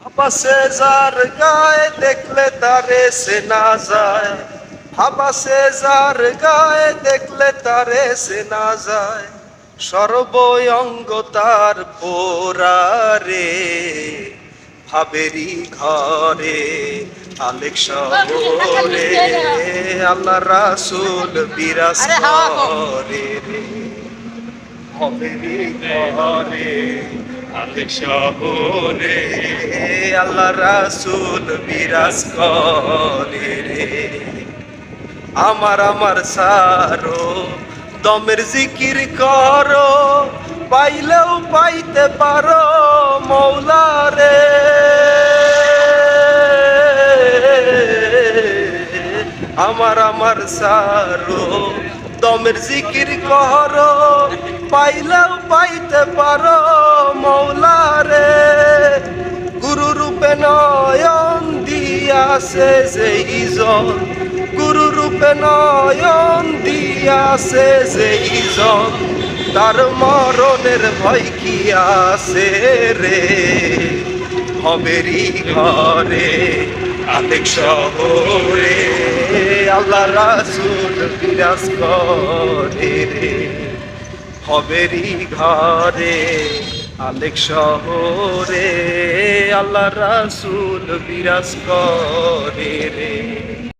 হাবাসে যার গায়ে দেখলে তারে চেনা যায়, হাবাসে যার গায়ে দেখলে তারে চেনা যায়, সর্বঙ্গ তার পোড়ারে, ভাবেরি ঘরে আলেক শহরে আল্লাহ রাসূল বিরাজ করে রে, ভাবেরি ঘরে আলেক শহরে আল্লাহ রাসূল বিরাজ করে রে। আমার সারো দমের জিকির করো, পাইলেও পাইতে পারো মৌলা রে। আমার সারো দমের জিকির করো, পাইলেও পাইতে পারো মৌলা রে। গুরু রূপে নয়ন দিয়াছে যেই জন, গুরু রূপে নয়ন দিয়াছে যেই জন, তার মরণের ভয় কি আছে রে। ভবেরি ঘরে আলেক শহরে আল্লাহ রাসূল বিরাজ করে রে, ভবেরি ঘরে আলেক শহরে আল্লাহ রাসূল বিরাজ করে রে।